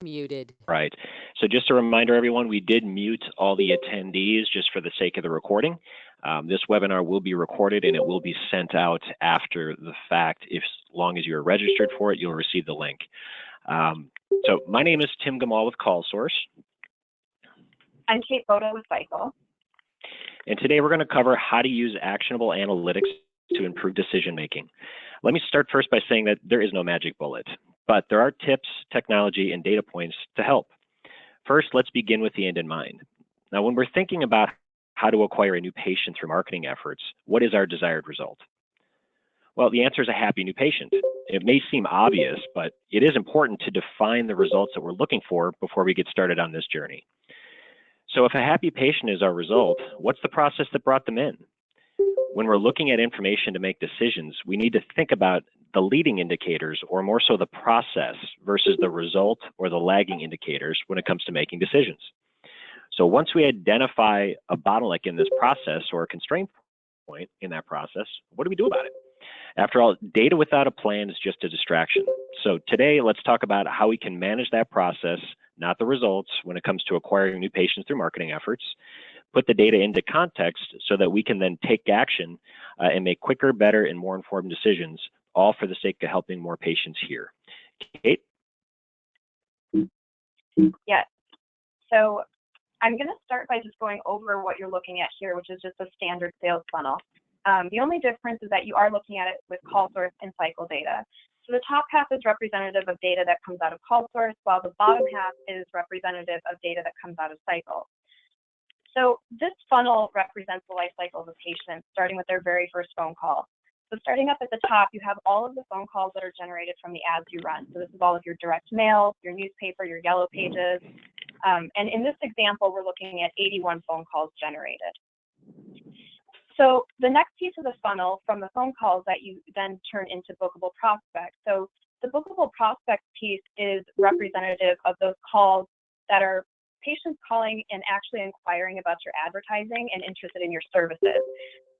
Muted. Right. So just a reminder, everyone, we did mute all the attendees just for the sake of the recording. This webinar will be recorded and it will be sent out after the fact. As long as you're registered for it, you'll receive the link. So my name is Tim Gamal with CallSource. I'm Kate Bodo with Sycle. And today we're going to cover how to use actionable analytics to improve decision making. Let me start first by saying that there is no magic bullet, but there are tips, technology, and data points to help. First, let's begin with the end in mind. Now, when we're thinking about how to acquire a new patient through marketing efforts, what is our desired result? Well, the answer is a happy new patient. It may seem obvious, but it is important to define the results that we're looking for before we get started on this journey. So if a happy patient is our result, what's the process that brought them in? When we're looking at information to make decisions, we need to think about the leading indicators, or more so the process, versus the result or the lagging indicators when it comes to making decisions. So once we identify a bottleneck in this process or a constraint point in that process, what do we do about it? After all, data without a plan is just a distraction. So today, let's talk about how we can manage that process, not the results, when it comes to acquiring new patients through marketing efforts, put the data into context so that we can then take action and make quicker, better, and more informed decisions, all for the sake of helping more patients here. Kate? Yes. So I'm going to start by just going over what you're looking at here, which is just a standard sales funnel. The only difference is that you are looking at it with CallSource and Sycle data. So the top half is representative of data that comes out of CallSource, while the bottom half is representative of data that comes out of Sycle. So this funnel represents the life cycle of a patient, starting with their very first phone call. So starting up at the top, you have all of the phone calls that are generated from the ads you run. So this is all of your direct mail, your newspaper, your yellow pages. And in this example, we're looking at 81 phone calls generated. So the next piece of the funnel from the phone calls that you then turn into bookable prospects. So the bookable prospect piece is representative of those calls that are patients calling and actually inquiring about your advertising and interested in your services.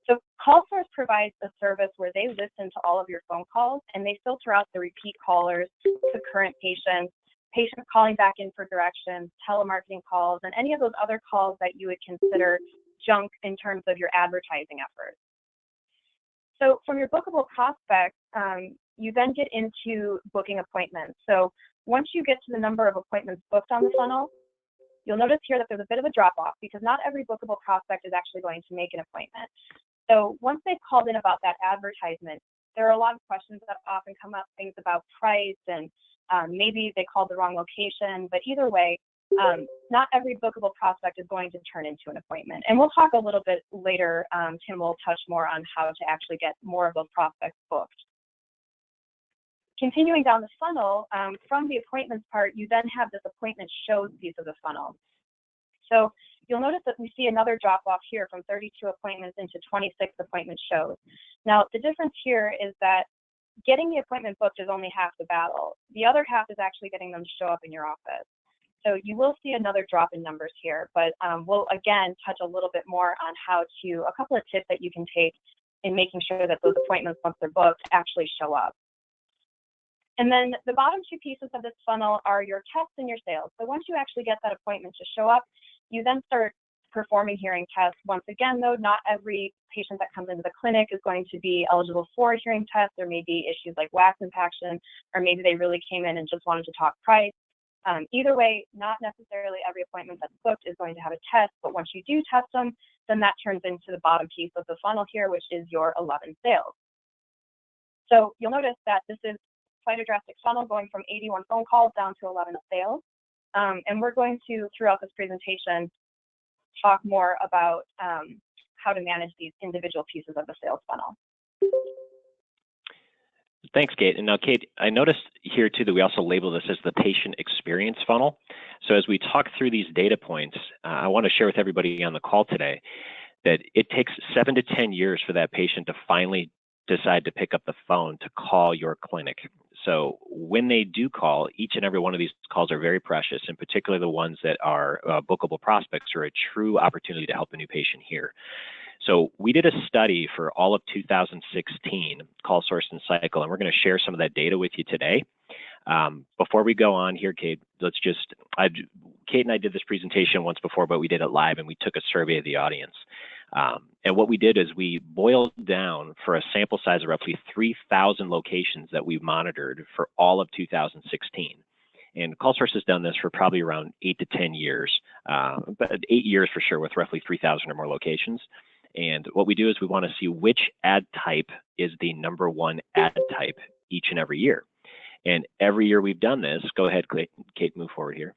So CallSource provides a service where they listen to all of your phone calls and they filter out the repeat callers to current patients, patients calling back in for directions, telemarketing calls, and any of those other calls that you would consider junk in terms of your advertising efforts. So from your bookable prospects, you then get into booking appointments. So once you get to the number of appointments booked on the funnel, you'll notice here that there's a bit of a drop off because not every bookable prospect is actually going to make an appointment. So once they've called in about that advertisement, there are a lot of questions that often come up, things about price and maybe they called the wrong location, but either way, not every bookable prospect is going to turn into an appointment. And we'll talk a little bit later, Tim will touch more on how to actually get more of those prospects booked. Continuing down the funnel, from the appointments part, you then have this appointment shows piece of the funnel. So you'll notice that we see another drop off here from 32 appointments into 26 appointment shows. Now, the difference here is that getting the appointment booked is only half the battle. The other half is actually getting them to show up in your office. So you will see another drop in numbers here, but we'll again touch a little bit more on a couple of tips that you can take in making sure that those appointments, once they're booked, actually show up. And then the bottom two pieces of this funnel are your tests and your sales. So once you actually get that appointment to show up, you then start performing hearing tests. Once again, though, not every patient that comes into the clinic is going to be eligible for a hearing test. There may be issues like wax impaction, or maybe they really came in and just wanted to talk price. Either way, not necessarily every appointment that's booked is going to have a test, but once you do test them, then that turns into the bottom piece of the funnel here, which is your 11 sales. So you'll notice that this is quite a drastic funnel going from 81 phone calls down to 11 sales. And we're going to, throughout this presentation, talk more about how to manage these individual pieces of the sales funnel. Thanks, Kate. And now, Kate, I noticed here too that we also label this as the patient experience funnel. So as we talk through these data points, I want to share with everybody on the call today that it takes 7 to 10 years for that patient to finally decide to pick up the phone to call your clinic. So when they do call, each and every one of these calls are very precious, and particularly the ones that are bookable prospects are a true opportunity to help a new patient here. So we did a study for all of 2016, CallSource and Sycle, and we're going to share some of that data with you today. Before we go on here, Kate, Kate and I did this presentation once before, but we did it live and we took a survey of the audience. And what we did is we boiled down for a sample size of roughly 3,000 locations that we monitored for all of 2016. And CallSource has done this for probably around 8 to 10 years, but 8 years for sure, with roughly 3,000 or more locations. And what we do is we want to see which ad type is the #1 ad type each and every year. And every year we've done this, go ahead, Kate, move forward here.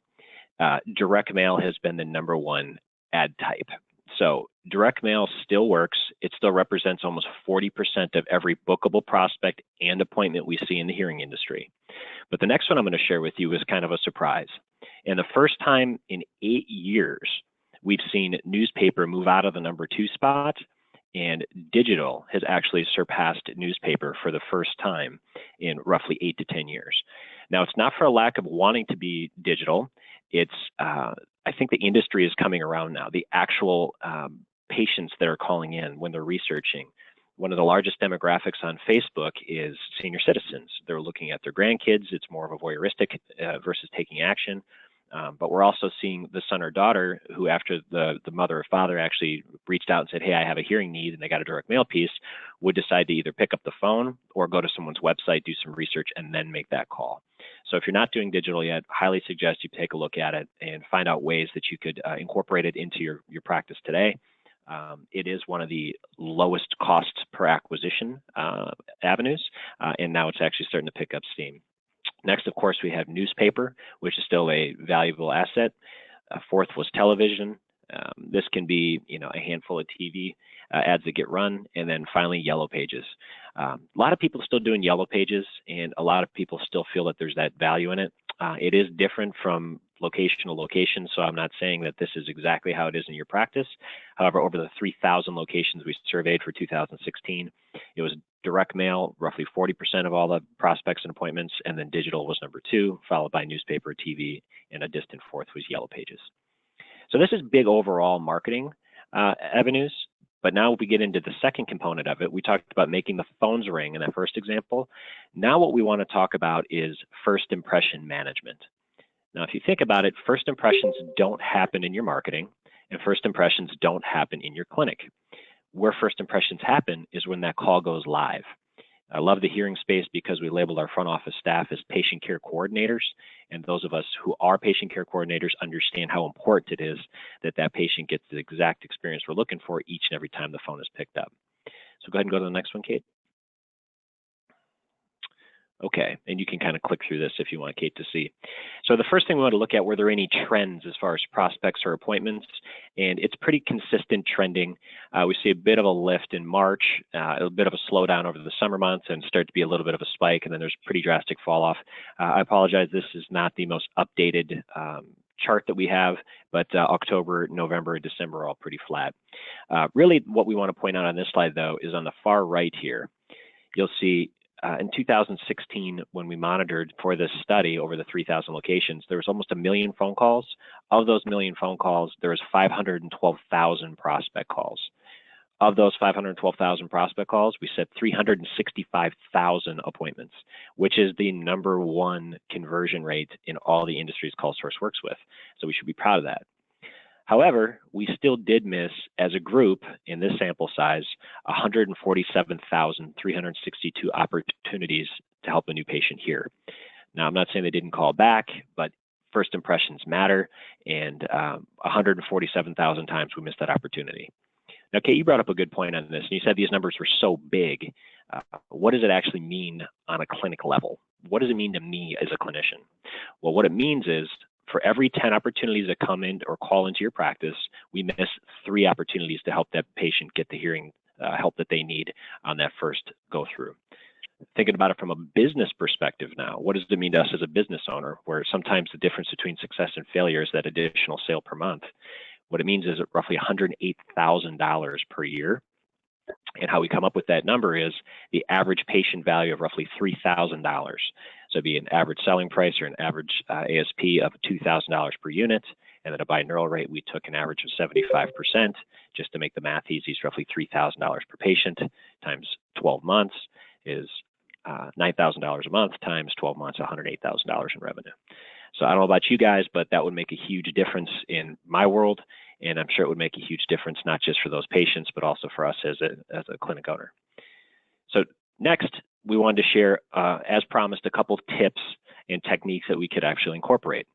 Direct mail has been the #1 ad type. So direct mail still works. It still represents almost 40% of every bookable prospect and appointment we see in the hearing industry. But the next one I'm going to share with you is kind of a surprise. And the first time in 8 years, we've seen newspaper move out of the #2 spot, and digital has actually surpassed newspaper for the first time in roughly 8 to 10 years. Now, it's not for a lack of wanting to be digital. It's, I think the industry is coming around now. The actual patients that are calling in when they're researching. One of the largest demographics on Facebook is senior citizens. They're looking at their grandkids. It's more of a voyeuristic versus taking action. But we're also seeing the son or daughter who, after the mother or father actually reached out and said, hey, I have a hearing need, and they got a direct mail piece, would decide to either pick up the phone or go to someone's website, do some research, and then make that call. So if you're not doing digital yet, highly suggest you take a look at it and find out ways that you could incorporate it into your practice today. It is one of the lowest costs per acquisition avenues, and now it's actually starting to pick up steam. Next, of course, we have newspaper, which is still a valuable asset. Fourth was television. This can be, a handful of TV ads that get run, and then finally Yellow Pages. A lot of people still doing Yellow Pages, and a lot of people still feel that there's that value in it. It is different from location to location, so I'm not saying that this is exactly how it is in your practice. However, over the 3,000 locations we surveyed for 2016, it was direct mail, roughly 40% of all the prospects and appointments, and then digital was #2, followed by newspaper, TV, and a distant fourth was Yellow Pages. So this is big overall marketing avenues, but now we get into the second component of it. We talked about making the phones ring in that first example. Now what we want to talk about is first impression management. Now, if you think about it, first impressions don't happen in your marketing, and first impressions don't happen in your clinic. Where first impressions happen is when that call goes live. I love the hearing space because we labeled our front office staff as patient care coordinators, and those of us who are patient care coordinators understand how important it is that that patient gets the exact experience we're looking for each and every time the phone is picked up. So go ahead and go to the next one, Kate. Okay, and you can kind of click through this if you want Kate to see. So the first thing we want to look at, were there any trends as far as prospects or appointments? And it's pretty consistent trending. We see a bit of a lift in March, a bit of a slowdown over the summer months, and start to be a little bit of a spike, and then there's pretty drastic fall off. I apologize, this is not the most updated chart that we have, but October, November, and December are all pretty flat. Really what we want to point out on this slide, though, is on the far right here, you'll see in 2016, when we monitored for this study over the 3,000 locations, there was almost 1 million phone calls. Of those 1 million phone calls, there was 512,000 prospect calls. Of those 512,000 prospect calls, we set 365,000 appointments, which is the #1 conversion rate in all the industries CallSource works with. So we should be proud of that. However, we still did miss, as a group in this sample size, 147,362 opportunities to help a new patient hear. Now, I'm not saying they didn't call back, but first impressions matter, and 147,000 times we missed that opportunity. Now, Kate, you brought up a good point on this, and you said these numbers were so big. What does it actually mean on a clinic level? What does it mean to me as a clinician? Well, what it means is, for every 10 opportunities that come in or call into your practice, we miss 3 opportunities to help that patient get the hearing help that they need on that first go through. Thinking about it from a business perspective now, what does it mean to us as a business owner, where sometimes the difference between success and failure is that additional sale per month? What it means is roughly $108,000 per year. And how we come up with that number is the average patient value of roughly $3,000. So it'd be an average selling price or an average ASP of $2,000 per unit. And then a binaural rate, we took an average of 75%. Just to make the math easy, it's roughly $3,000 per patient times 12 months is $9,000 a month times 12 months, $108,000 in revenue. So I don't know about you guys, but that would make a huge difference in my world. And I'm sure it would make a huge difference, not just for those patients, but also for us as a clinic owner. So next, we wanted to share, as promised, a couple of tips and techniques that we could actually incorporate.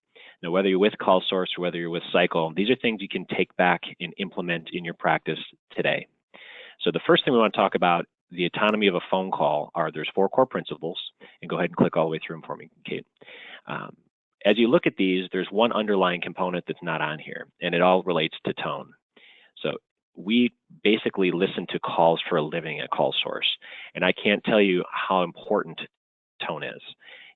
Now, whether you're with CallSource or whether you're with Sycle, these are things you can take back and implement in your practice today. So the first thing we want to talk about, the autonomy of a phone call, there's 4 core principles, and go ahead and click all the way through them for me, Kate. As you look at these, there's one underlying component that's not on here, and it all relates to tone. So we basically listen to calls for a living at CallSource, and I can't tell you how important tone is.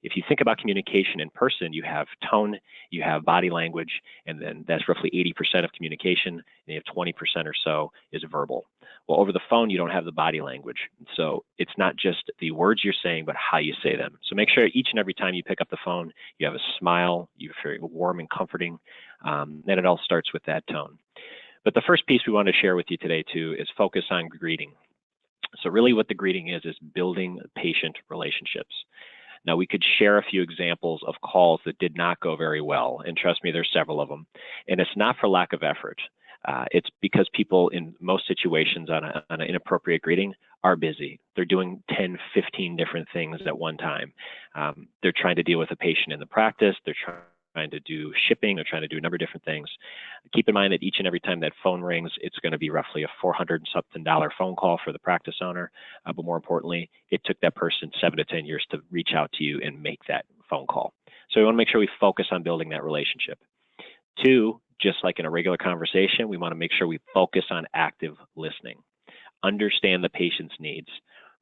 If you think about communication in person, you have tone, you have body language, and then that's roughly 80% of communication, and you have 20% or so is verbal. Well, over the phone, you don't have the body language. So it's not just the words you're saying, but how you say them. So make sure each and every time you pick up the phone, you have a smile, you're very warm and comforting, and it all starts with that tone. But the first piece we want to share with you today, too, is focus on greeting. So really what the greeting is building patient relationships. Now, we could share a few examples of calls that did not go very well, and trust me, there's several of them. And it's not for lack of effort. It's because people in most situations on an inappropriate greeting are busy. They're doing 10, 15 different things at one time. They're trying to deal with a patient in the practice. They're trying to do shipping. They're trying to do a number of different things. Keep in mind that each and every time that phone rings, it's going to be roughly a $400-something phone call for the practice owner. But more importantly, it took that person 7 to 10 years to reach out to you and make that phone call. So we want to make sure we focus on building that relationship. 2, just like in a regular conversation, we want to make sure we focus on active listening. Understand the patient's needs.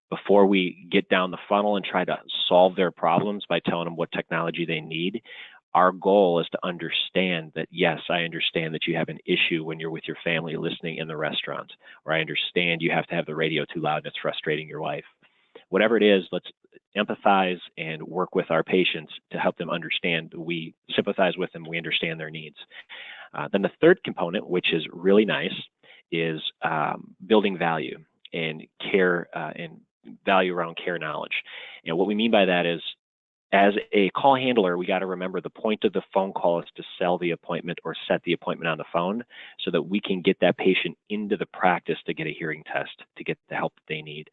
Before we get down the funnel and try to solve their problems by telling them what technology they need, our goal is to understand that, yes, I understand that you have an issue when you're with your family listening in the restaurant, or I understand you have to have the radio too loud and it's frustrating your wife. Whatever it is, let's empathize and work with our patients to help them understand. We sympathize with them, we understand their needs. Then the third component, which is really nice, is building value and care and value around care knowledge. And what we mean by that is, as a call handler, we got to remember the point of the phone call is to sell the appointment or set the appointment on the phone so that we can get that patient into the practice to get a hearing test, to get the help that they need.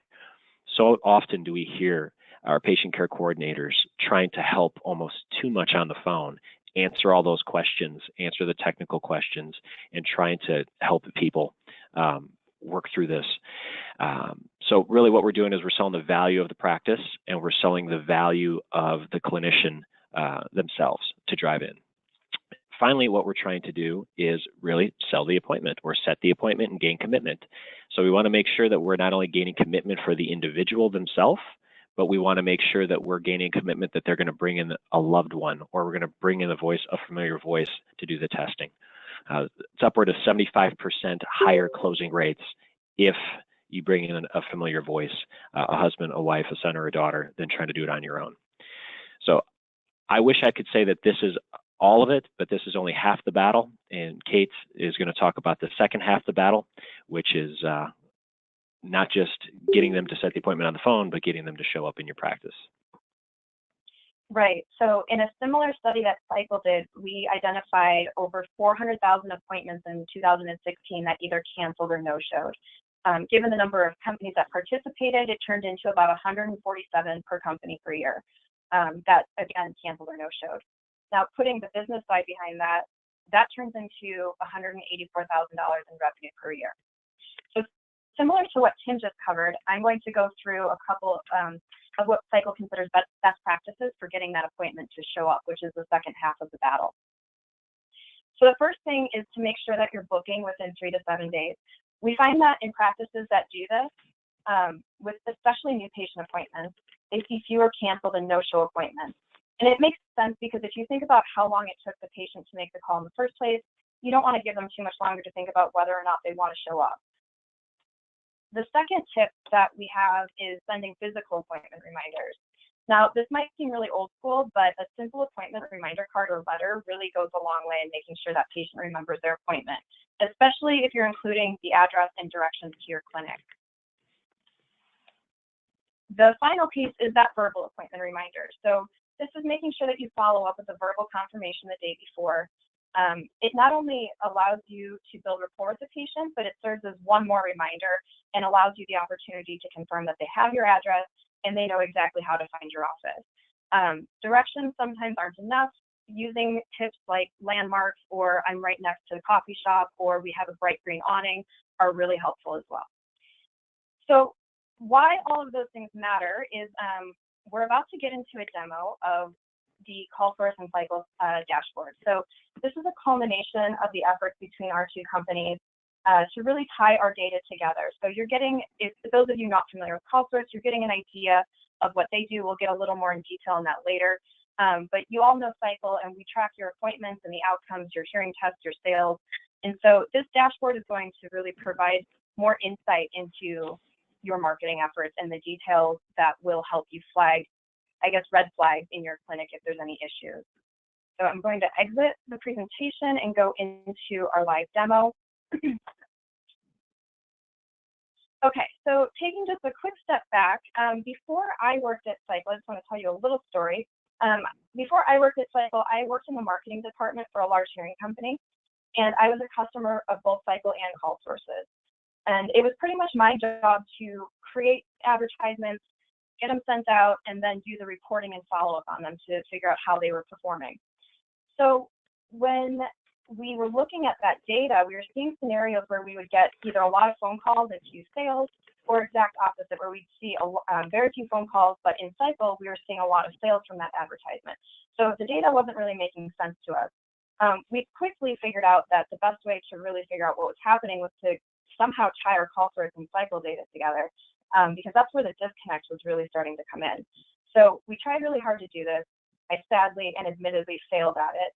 So often do we hear our patient care coordinators trying to help almost too much on the phone, answer all those questions, answer the technical questions, and trying to help people work through this. So really what we're doing is we're selling the value of the practice, and we're selling the value of the clinician themselves to drive in. Finally, what we're trying to do is really sell the appointment or set the appointment and gain commitment. So we want to make sure that we're not only gaining commitment for the individual themselves, but we want to make sure that we're gaining commitment that they're going to bring in a loved one, or we're going to bring in a familiar voice to do the testing. It's upward of 75% higher closing rates if you bring in a familiar voice, a husband, a wife, a son, or a daughter, than trying to do it on your own. So I wish I could say that this is all of it, but this is only half the battle. And Kate is going to talk about the second half of the battle, which is not just getting them to set the appointment on the phone, but getting them to show up in your practice. Right. So in a similar study that Sycle did, we identified over 400,000 appointments in 2016 that either canceled or no-showed. Given the number of companies that participated, it turned into about 147 per company per year that, again, canceled or no-showed. Now, putting the business side behind that, that turns into $184,000 in revenue per year. So similar to what Tim just covered, I'm going to go through a couple of what Sycle considers best practices for getting that appointment to show up, which is the second half of the battle. So the first thing is to make sure that you're booking within 3 to 7 days. We find that in practices that do this, with especially new patient appointments, they see fewer canceled and no-show appointments. And it makes sense because if you think about how long it took the patient to make the call in the first place, you don't want to give them too much longer to think about whether or not they want to show up. The second tip that we have is sending physical appointment reminders. Now, this might seem really old school, but a simple appointment reminder card or letter really goes a long way in making sure that patient remembers their appointment, especially if you're including the address and directions to your clinic. The final piece is that verbal appointment reminder. So this is making sure that you follow up with a verbal confirmation the day before. It not only allows you to build rapport with the patient, but it serves as one more reminder and allows you the opportunity to confirm that they have your address and they know exactly how to find your office. Directions sometimes aren't enough. Using tips like landmarks or I'm right next to the coffee shop or we have a bright green awning are really helpful as well. So why all of those things matter is we're about to get into a demo of the CallSource and Sycle dashboard. So this is a culmination of the efforts between our two companies to really tie our data together. So you're getting, if those of you not familiar with CallSource, you're getting an idea of what they do. We'll get a little more in detail on that later. But you all know Sycle, and we track your appointments and the outcomes, your hearing tests, your sales. And so this dashboard is going to really provide more insight into your marketing efforts and the details that will help you flag, I guess, red flags in your clinic if there's any issues. So I'm going to exit the presentation and go into our live demo. Okay, so taking just a quick step back, before I worked at Sycle, I just want to tell you a little story. Before I worked at Sycle, I worked in the marketing department for a large hearing company, and I was a customer of both Sycle and CallSources. And it was pretty much my job to create advertisements, get them sent out, and then do the reporting and follow up on them to figure out how they were performing. So when we were looking at that data, we were seeing scenarios where we would get either a lot of phone calls and few sales, or exact opposite, where we'd see very few phone calls, but in Sycle, we were seeing a lot of sales from that advertisement. So the data wasn't really making sense to us. We quickly figured out that the best way to really figure out what was happening was to somehow tie our CallSource and Sycle data together, because that's where the disconnect was really starting to come in. So we tried really hard to do this. I sadly and admittedly failed at it.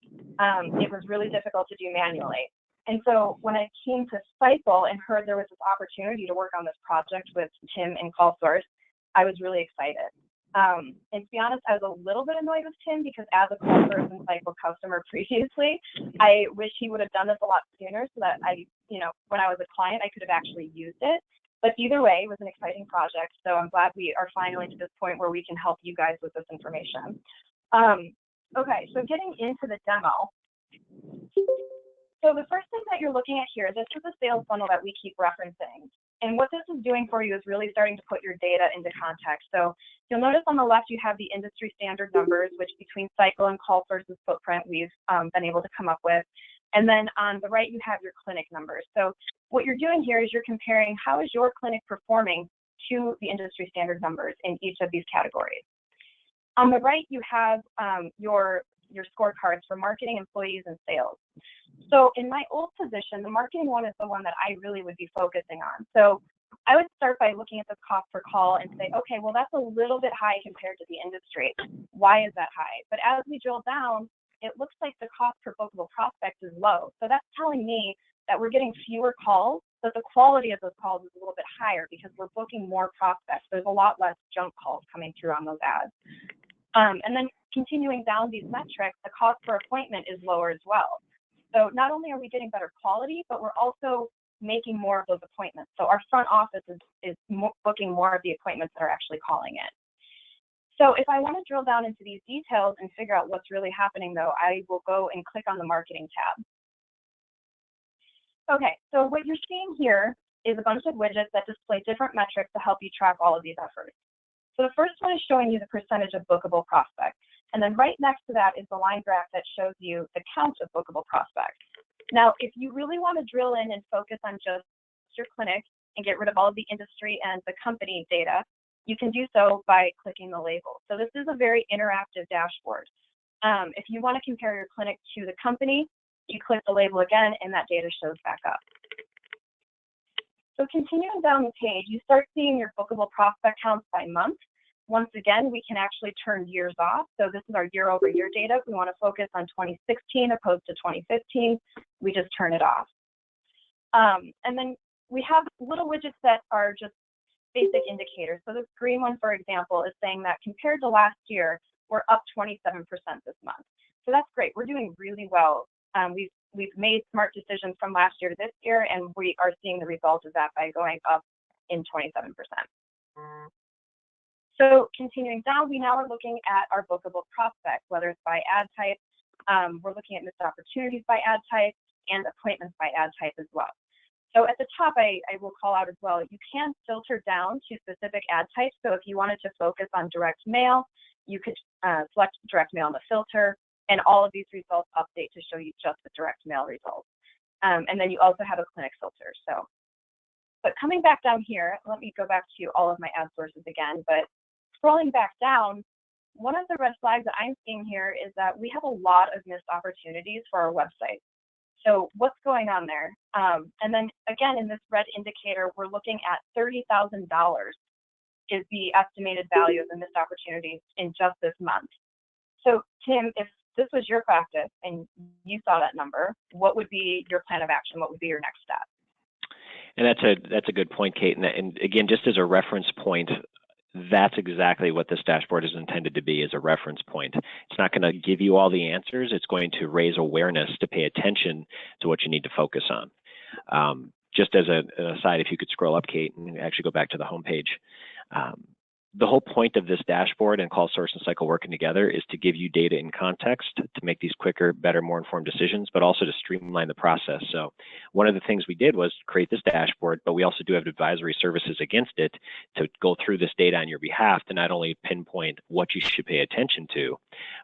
It was really difficult to do manually. And so when I came to Sycle and heard there was this opportunity to work on this project with Tim and CallSource, I was really excited. And to be honest, I was a little bit annoyed with Tim because as a CallSource and Sycle customer previously, I wish he would have done this a lot sooner so that when I was a client, I could have actually used it. But either way, it was an exciting project. So I'm glad we are finally to this point where we can help you guys with this information. Okay, so getting into the demo. So the first thing that you're looking at here, this is a sales funnel that we keep referencing. And what this is doing for you is really starting to put your data into context. So you'll notice on the left, you have the industry standard numbers, which between Sycle and CallSource's footprint, we've been able to come up with. And then on the right, you have your clinic numbers. So what you're doing here is you're comparing how is your clinic performing to the industry standard numbers in each of these categories. On the right, you have your scorecards for marketing, employees, and sales. So in my old position, the marketing one is the one that I really would be focusing on. So I would start by looking at the cost per call and say, okay, well, that's a little bit high compared to the industry. Why is that high? But as we drill down, it looks like the cost per bookable prospect is low. So that's telling me that we're getting fewer calls, but the quality of those calls is a little bit higher because we're booking more prospects. There's a lot less junk calls coming through on those ads. And then continuing down these metrics, the cost per appointment is lower as well. So not only are we getting better quality, but we're also making more of those appointments. So our front office is booking more of the appointments that are actually calling in. So if I want to drill down into these details and figure out what's really happening, though, I will go and click on the marketing tab. Okay, so what you're seeing here is a bunch of widgets that display different metrics to help you track all of these efforts. So the first one is showing you the percentage of bookable prospects. And then right next to that is the line graph that shows you the count of bookable prospects. Now, if you really want to drill in and focus on just your clinic and get rid of all of the industry and the company data, you can do so by clicking the label. So this is a very interactive dashboard. If you want to compare your clinic to the company, you click the label again and that data shows back up. So continuing down the page, you start seeing your bookable prospect counts by month. Once again, we can actually turn years off. So this is our year-over-year data. If we want to focus on 2016 opposed to 2015, we just turn it off. And then we have little widgets that are just basic indicators. So this green one, for example, is saying that compared to last year, we're up 27% this month. So that's great. We're doing really well. We've made smart decisions from last year to this year, and we are seeing the result of that by going up in 27%. So continuing down, we now are looking at our bookable prospects, whether it's by ad type. We're looking at missed opportunities by ad type and appointments by ad type as well. So at the top, I will call out as well, you can filter down to specific ad types. So if you wanted to focus on direct mail, you could select direct mail in the filter, and all of these results update to show you just the direct mail results. And then you also have a clinic filter. But coming back down here, let me go back to all of my ad sources again, but scrolling back down, one of the red flags that I'm seeing here is that we have a lot of missed opportunities for our website. So what's going on there? And then again, in this red indicator, we're looking at $30,000 is the estimated value of the missed opportunities in just this month. So Tim, if this was your practice and you saw that number, what would be your plan of action? What would be your next step? And that's a good point, Kate. And again, just as a reference point, that's exactly what this dashboard is intended to be, as a reference point. It's not going to give you all the answers. It's going to raise awareness to pay attention to what you need to focus on. Just as an aside, if you could scroll up, Kate, and actually go back to the homepage. The whole point of this dashboard and CallSource and Sycle working together is to give you data in context to make these quicker, better, more informed decisions, but also to streamline the process. So one of the things we did was create this dashboard, but we also do have advisory services against it to go through this data on your behalf to not only pinpoint what you should pay attention to,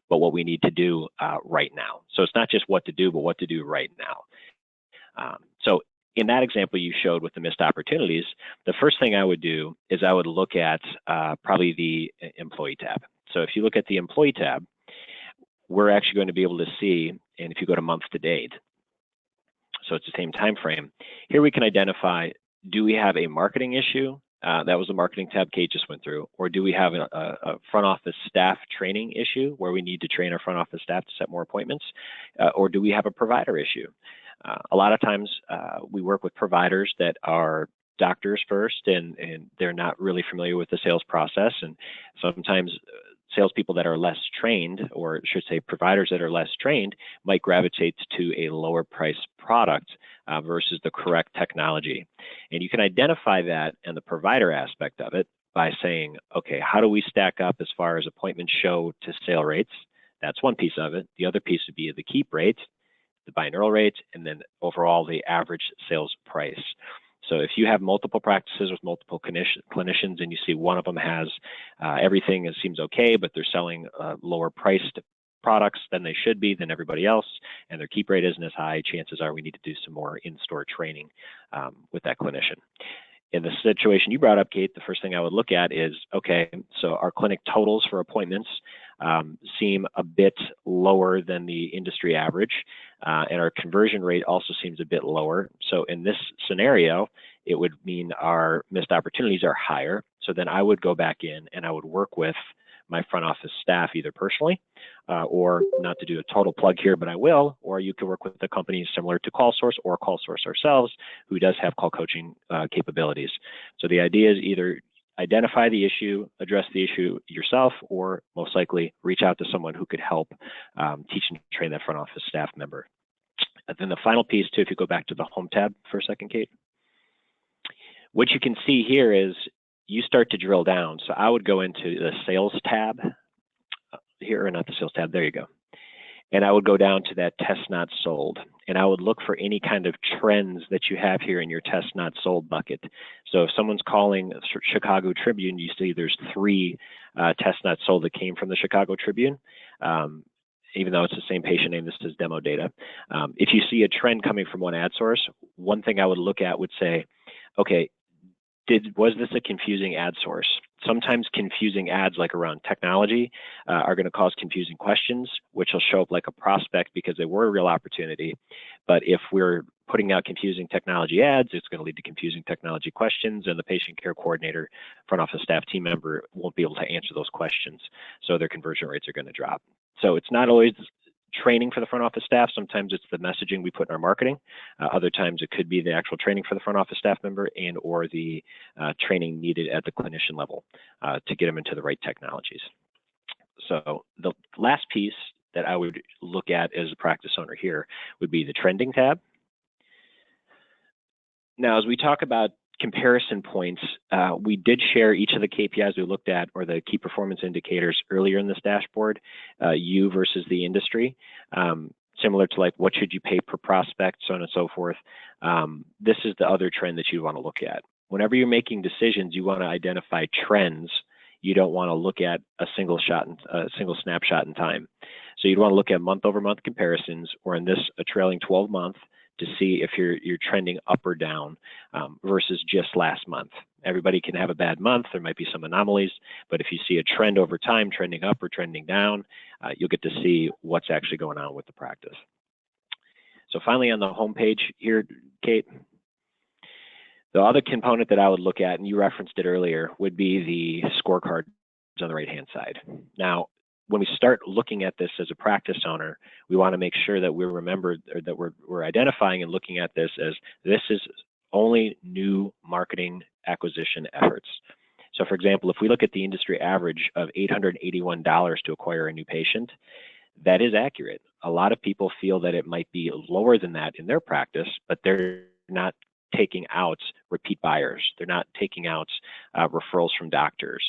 but what we need to do right now. So it's not just what to do, but what to do right now. So in that example you showed with the missed opportunities, the first thing I would do is I would look at probably the employee tab. So if you look at the employee tab, we're actually going to be able to see, and if you go to month to date, so it's the same time frame, here we can identify, do we have a marketing issue? That was the marketing tab Kate just went through. Or do we have a front office staff training issue where we need to train our front office staff to set more appointments? Or do we have a provider issue? A lot of times we work with providers that are doctors first, and they're not really familiar with the sales process. And sometimes salespeople that are less trained, or I should say providers that are less trained, might gravitate to a lower price product versus the correct technology. And you can identify that in the provider aspect of it by saying, okay, how do we stack up as far as appointment show to sale rates? That's one piece of it. The other piece would be the keep rate, the binaural rate, and then overall the average sales price. So if you have multiple practices with multiple clinicians and you see one of them has everything that seems okay, but they're selling lower priced products than they should be than everybody else, and their keep rate isn't as high, chances are we need to do some more in-store training with that clinician. In the situation you brought up, Kate, the first thing I would look at is, okay, so our clinic totals for appointments seem a bit lower than the industry average, and our conversion rate also seems a bit lower. So in this scenario, it would mean our missed opportunities are higher. So then I would go back in and I would work with my front office staff, either personally or, not to do a total plug here, but I will, or you can work with a company similar to CallSource or CallSource ourselves, who does have call coaching capabilities. So the idea is either identify the issue, address the issue yourself, or most likely reach out to someone who could help teach and train that front office staff member. And then the final piece too, if you go back to the home tab for a second, Kate, what you can see here is you start to drill down. So I would go into the sales tab here, or not the sales tab, there you go. And I would go down to that test not sold, and I would look for any kind of trends that you have here in your test not sold bucket. So if someone's calling Chicago Tribune, you see there's 3 test not sold that came from the Chicago Tribune. Even though it's the same patient name, this is demo data. If you see a trend coming from one ad source, one thing I would look at would say, okay, was this a confusing ad source? Sometimes confusing ads like around technology are going to cause confusing questions, which will show up like a prospect because they were a real opportunity. But if we're putting out confusing technology ads, it's going to lead to confusing technology questions, and the patient care coordinator, front office staff team member won't be able to answer those questions. So their conversion rates are going to drop. So it's not always training for the front office staff. Sometimes it's the messaging we put in our marketing. Other times it could be the actual training for the front office staff member and or the training needed at the clinician level to get them into the right technologies. So the last piece that I would look at as a practice owner here would be the trending tab. Now, as we talk about comparison points, we did share each of the KPIs we looked at, or the key performance indicators, earlier in this dashboard, you versus the industry, similar to like what should you pay per prospect, so on and so forth. This is the other trend that you want to look at. Whenever you're making decisions, you want to identify trends. You don't want to look at a single snapshot in time. So you'd want to look at month-over-month comparisons, or in this, a trailing 12-month, to see if you're trending up or down versus just last month. Everybody can have a bad month. There might be some anomalies, but if you see a trend over time, trending up or trending down, you'll get to see what's actually going on with the practice. So finally, on the home page here, Kate, the other component that I would look at, and you referenced it earlier, would be the scorecard on the right-hand side. Now, when we start looking at this as a practice owner, we want to make sure that we remember, or that we're identifying and looking at this as this is only new marketing acquisition efforts. So for example, if we look at the industry average of $881 to acquire a new patient, that is accurate. A lot of people feel that it might be lower than that in their practice, but they're not taking out repeat buyers. They're not taking out referrals from doctors.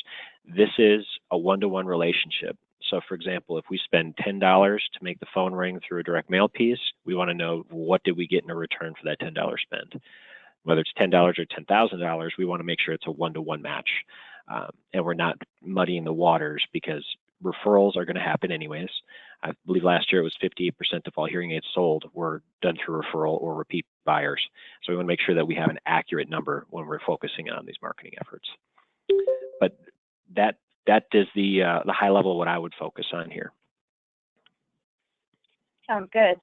This is a one-to-one relationship. So for example, if we spend $10 to make the phone ring through a direct mail piece, we want to know what did we get in a return for that $10 spend. Whether it's $10 or $10,000, we want to make sure it's a one-to-one match. And we're not muddying the waters, because referrals are going to happen anyways. I believe last year it was 58% of all hearing aids sold were done through referral or repeat buyers. So we want to make sure that we have an accurate number when we're focusing on these marketing efforts. But that is the high level of what I would focus on here. Sounds good.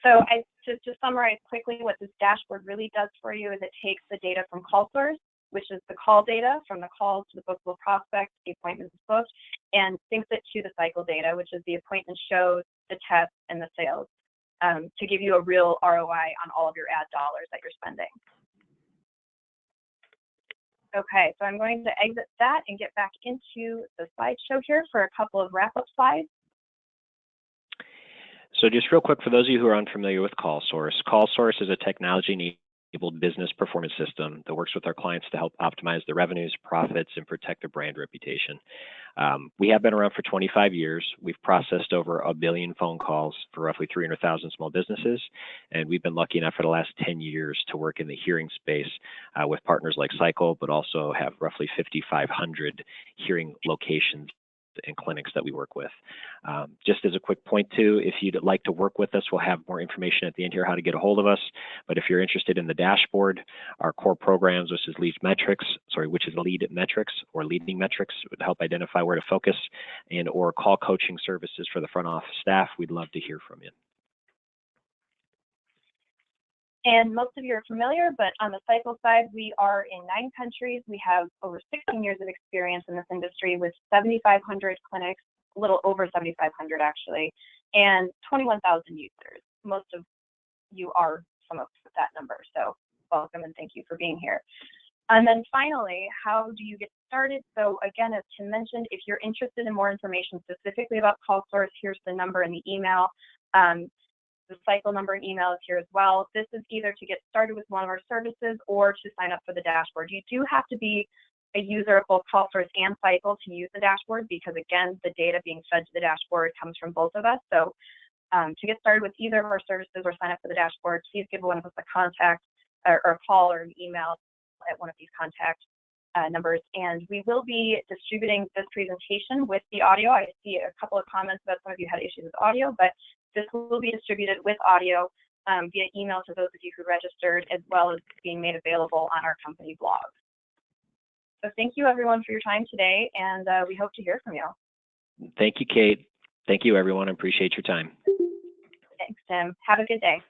So just to summarize quickly, what this dashboard really does for you is it takes the data from CallSource, which is the call data from the calls to the bookable prospect, the appointments booked, and syncs it to the Sycle data, which is the appointment shows, the tests, and the sales, to give you a real ROI on all of your ad dollars that you're spending. Okay, so I'm going to exit that and get back into the slideshow here for a couple of wrap-up slides. So just real quick, for those of you who are unfamiliar with CallSource, CallSource is a technology-enabled business performance system that works with our clients to help optimize their revenues, profits, and protect their brand reputation. We have been around for 25 years. We've processed over 1 billion phone calls for roughly 300,000 small businesses, and we've been lucky enough for the last 10 years to work in the hearing space with partners like Sycle, but also have roughly 5,500 hearing locations and clinics that we work with. Just as a quick point too, if you'd like to work with us, we'll have more information at the end here how to get a hold of us. But if you're interested in the dashboard, our core programs, which is lead metrics or leading metrics, would help identify where to focus, and or call coaching services for the front office staff, we'd love to hear from you. And most of you are familiar, but on the Sycle side, we are in 9 countries. We have over 16 years of experience in this industry with 7,500 clinics, a little over 7,500 actually, and 21,000 users. Most of you are some of that number, so welcome and thank you for being here. And then finally, how do you get started? So again, as Tim mentioned, if you're interested in more information specifically about CallSource, here's the number and the email. The Sycle number and email is here as well. This is either to get started with one of our services or to sign up for the dashboard. You do have to be a user of both CallSource and Sycle to use the dashboard, because again, the data being fed to the dashboard comes from both of us. So to get started with either of our services or sign up for the dashboard, please give one of us a contact or a call or an email at one of these contact numbers. And we will be distributing this presentation with the audio. I see a couple of comments about some of you had issues with audio, but this will be distributed with audio via email to those of you who registered, as well as being made available on our company blog. So thank you everyone for your time today, and we hope to hear from you. Thank you, Kate. Thank you everyone. I appreciate your time. Thanks, Tim. Have a good day.